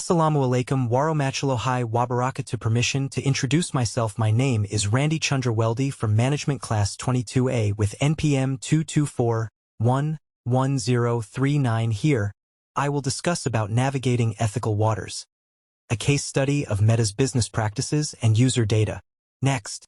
Assalamu alaikum warahmatullahi wabarakatuh. Permission to introduce myself. My name is Chandra Weldy from Management Class 22A with NPM 224-11039. Here, I will discuss about navigating ethical waters, a case study of Meta's business practices and user data. Next,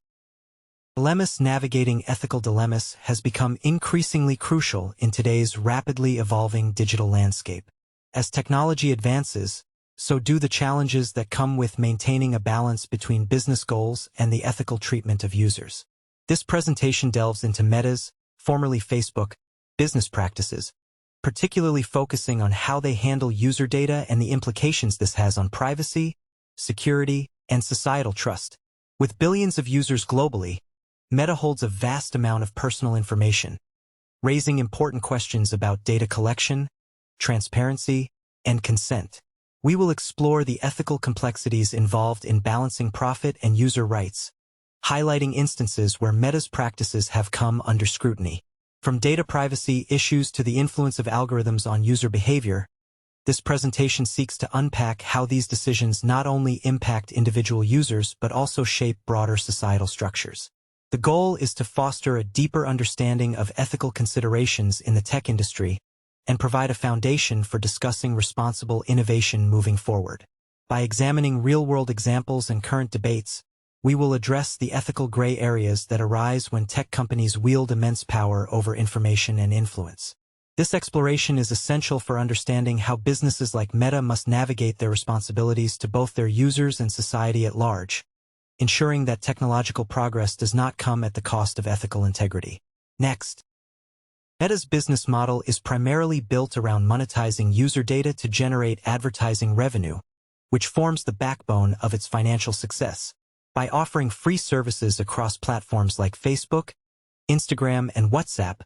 dilemmas. Navigating ethical dilemmas has become increasingly crucial in today's rapidly evolving digital landscape. As technology advances, so do the challenges that come with maintaining a balance between business goals and the ethical treatment of users. This presentation delves into Meta's, formerly Facebook, business practices, particularly focusing on how they handle user data and the implications this has on privacy, security, and societal trust. With billions of users globally, Meta holds a vast amount of personal information, raising important questions about data collection, transparency, and consent. We will explore the ethical complexities involved in balancing profit and user rights, highlighting instances where Meta's practices have come under scrutiny. From data privacy issues to the influence of algorithms on user behavior, this presentation seeks to unpack how these decisions not only impact individual users but also shape broader societal structures. The goal is to foster a deeper understanding of ethical considerations in the tech industry and provide a foundation for discussing responsible innovation moving forward. By examining real-world examples and current debates, we will address the ethical gray areas that arise when tech companies wield immense power over information and influence. This exploration is essential for understanding how businesses like Meta must navigate their responsibilities to both their users and society at large, ensuring that technological progress does not come at the cost of ethical integrity. Next, Meta's business model is primarily built around monetizing user data to generate advertising revenue, which forms the backbone of its financial success. By offering free services across platforms like Facebook, Instagram, and WhatsApp,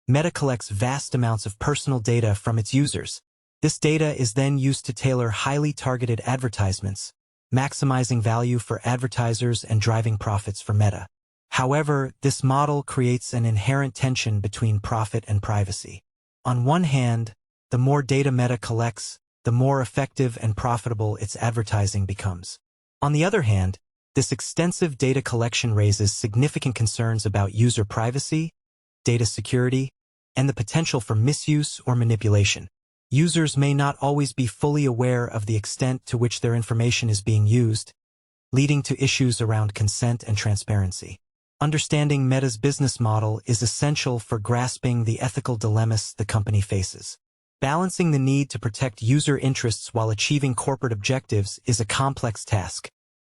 Meta collects vast amounts of personal data from its users. This data is then used to tailor highly targeted advertisements, maximizing value for advertisers and driving profits for Meta. However, this model creates an inherent tension between profit and privacy. On one hand, the more data Meta collects, the more effective and profitable its advertising becomes. On the other hand, this extensive data collection raises significant concerns about user privacy, data security, and the potential for misuse or manipulation. Users may not always be fully aware of the extent to which their information is being used, leading to issues around consent and transparency. Understanding Meta's business model is essential for grasping the ethical dilemmas the company faces. Balancing the need to protect user interests while achieving corporate objectives is a complex task,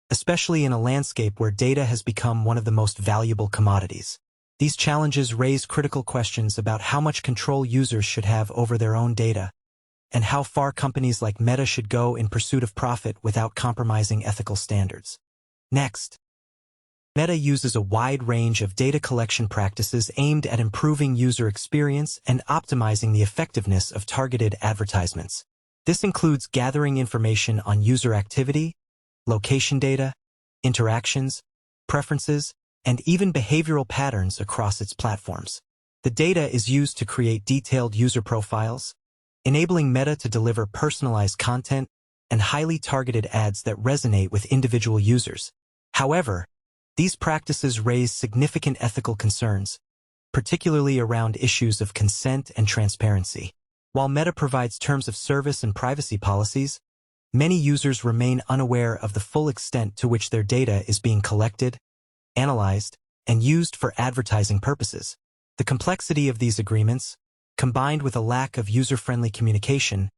especially in a landscape where data has become one of the most valuable commodities. These challenges raise critical questions about how much control users should have over their own data, and how far companies like Meta should go in pursuit of profit without compromising ethical standards. Next, Meta uses a wide range of data collection practices aimed at improving user experience and optimizing the effectiveness of targeted advertisements. This includes gathering information on user activity, location data, interactions, preferences, and even behavioral patterns across its platforms. The data is used to create detailed user profiles, enabling Meta to deliver personalized content and highly targeted ads that resonate with individual users. However, these practices raise significant ethical concerns, particularly around issues of consent and transparency. While Meta provides terms of service and privacy policies, many users remain unaware of the full extent to which their data is being collected, analyzed, and used for advertising purposes. The complexity of these agreements, combined with a lack of user-friendly communication,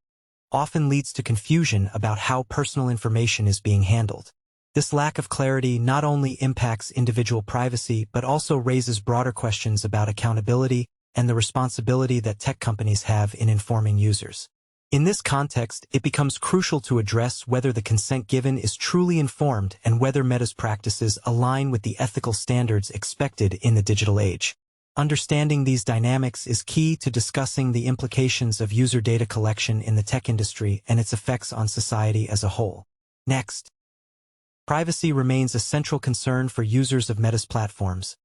often leads to confusion about how personal information is being handled. This lack of clarity not only impacts individual privacy but also raises broader questions about accountability and the responsibility that tech companies have in informing users. In this context, it becomes crucial to address whether the consent given is truly informed and whether Meta's practices align with the ethical standards expected in the digital age. Understanding these dynamics is key to discussing the implications of user data collection in the tech industry and its effects on society as a whole. Next, privacy remains a central concern for users of Meta's platforms,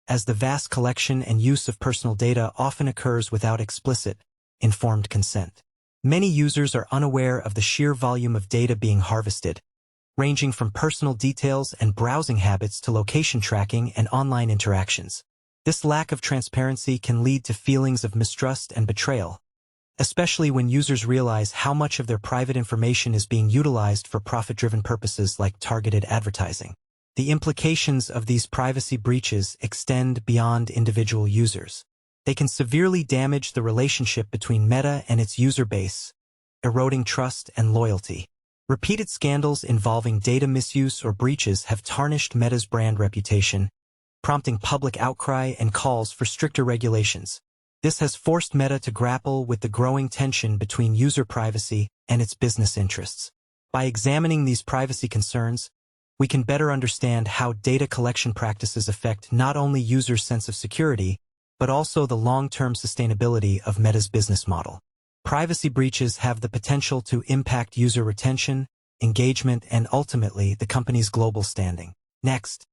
as the vast collection and use of personal data often occurs without explicit, informed consent. Many users are unaware of the sheer volume of data being harvested, ranging from personal details and browsing habits to location tracking and online interactions. This lack of transparency can lead to feelings of mistrust and betrayal, especially when users realize how much of their private information is being utilized for profit-driven purposes like targeted advertising. The implications of these privacy breaches extend beyond individual users. They can severely damage the relationship between Meta and its user base, eroding trust and loyalty. Repeated scandals involving data misuse or breaches have tarnished Meta's brand reputation, prompting public outcry and calls for stricter regulations. This has forced Meta to grapple with the growing tension between user privacy and its business interests. By examining these privacy concerns, we can better understand how data collection practices affect not only users' sense of security, but also the long-term sustainability of Meta's business model. Privacy breaches have the potential to impact user retention, engagement, and ultimately the company's global standing. Next,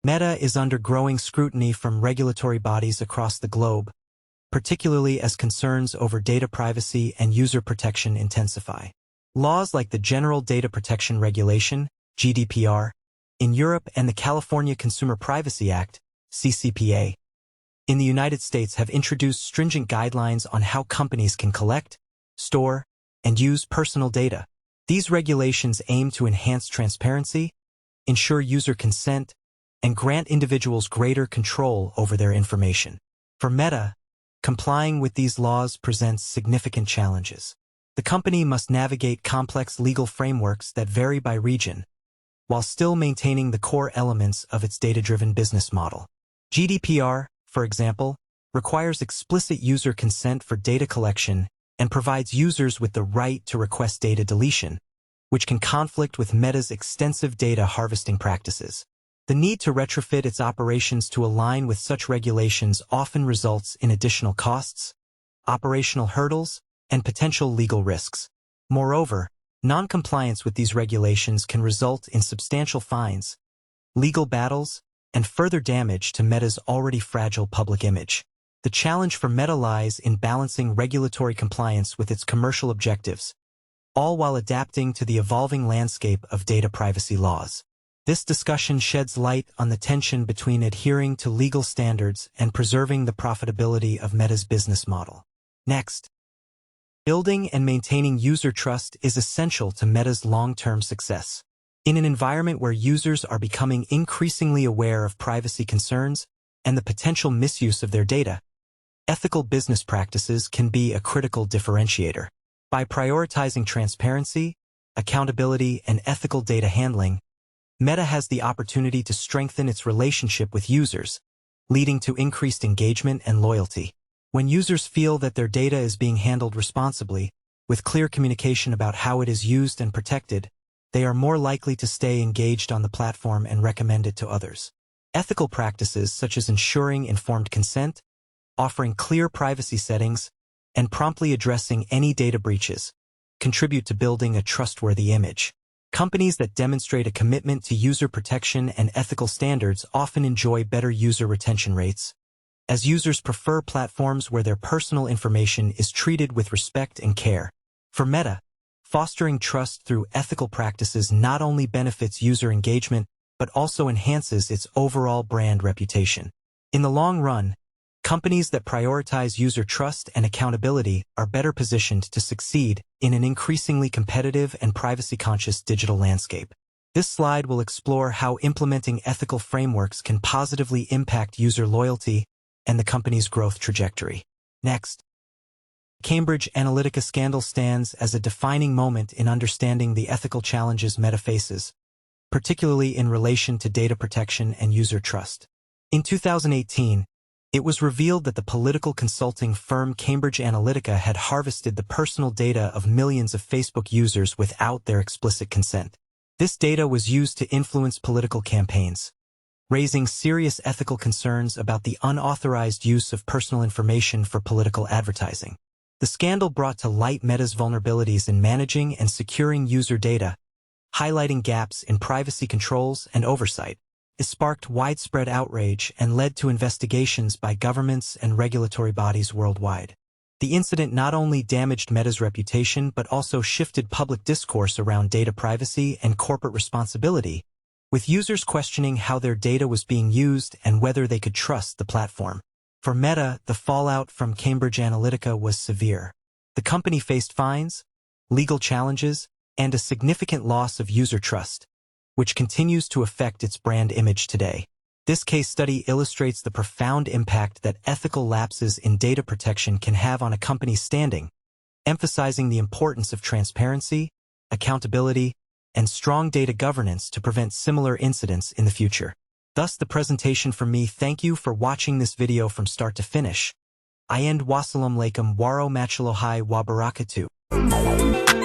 Meta is under growing scrutiny from regulatory bodies across the globe, particularly as concerns over data privacy and user protection intensify. Laws like the General Data Protection Regulation, GDPR, in Europe and the California Consumer Privacy Act, CCPA, in the United States have introduced stringent guidelines on how companies can collect, store, and use personal data. These regulations aim to enhance transparency, ensure user consent, and grant individuals greater control over their information. For Meta, complying with these laws presents significant challenges. The company must navigate complex legal frameworks that vary by region, while still maintaining the core elements of its data-driven business model. GDPR, for example, requires explicit user consent for data collection and provides users with the right to request data deletion, which can conflict with Meta's extensive data harvesting practices. The need to retrofit its operations to align with such regulations often results in additional costs, operational hurdles, and potential legal risks. Moreover, non-compliance with these regulations can result in substantial fines, legal battles, and further damage to Meta's already fragile public image. The challenge for Meta lies in balancing regulatory compliance with its commercial objectives, all while adapting to the evolving landscape of data privacy laws. This discussion sheds light on the tension between adhering to legal standards and preserving the profitability of Meta's business model. Next, building and maintaining user trust is essential to Meta's long-term success. In an environment where users are becoming increasingly aware of privacy concerns and the potential misuse of their data, ethical business practices can be a critical differentiator. By prioritizing transparency, accountability, and ethical data handling, Meta has the opportunity to strengthen its relationship with users, leading to increased engagement and loyalty. When users feel that their data is being handled responsibly, with clear communication about how it is used and protected, they are more likely to stay engaged on the platform and recommend it to others. Ethical practices such as ensuring informed consent, offering clear privacy settings, and promptly addressing any data breaches contribute to building a trustworthy image. Companies that demonstrate a commitment to user protection and ethical standards often enjoy better user retention rates, as users prefer platforms where their personal information is treated with respect and care. For Meta, fostering trust through ethical practices not only benefits user engagement, but also enhances its overall brand reputation. In the long run, companies that prioritize user trust and accountability are better positioned to succeed in an increasingly competitive and privacy-conscious digital landscape. This slide will explore how implementing ethical frameworks can positively impact user loyalty and the company's growth trajectory. Next, Cambridge Analytica scandal stands as a defining moment in understanding the ethical challenges Meta faces, particularly in relation to data protection and user trust. In 2018, it was revealed that the political consulting firm Cambridge Analytica had harvested the personal data of millions of Facebook users without their explicit consent. This data was used to influence political campaigns, raising serious ethical concerns about the unauthorized use of personal information for political advertising. The scandal brought to light Meta's vulnerabilities in managing and securing user data, highlighting gaps in privacy controls and oversight. It sparked widespread outrage and led to investigations by governments and regulatory bodies worldwide. The incident not only damaged Meta's reputation but also shifted public discourse around data privacy and corporate responsibility, with users questioning how their data was being used and whether they could trust the platform. For Meta, the fallout from Cambridge Analytica was severe. The company faced fines, legal challenges, and a significant loss of user trust, which continues to affect its brand image today. This case study illustrates the profound impact that ethical lapses in data protection can have on a company's standing, emphasizing the importance of transparency, accountability, and strong data governance to prevent similar incidents in the future. Thus the presentation from me. Thank you for watching this video from start to finish. I end. Wassalamu alaikum warahmatullahi wabarakatuh.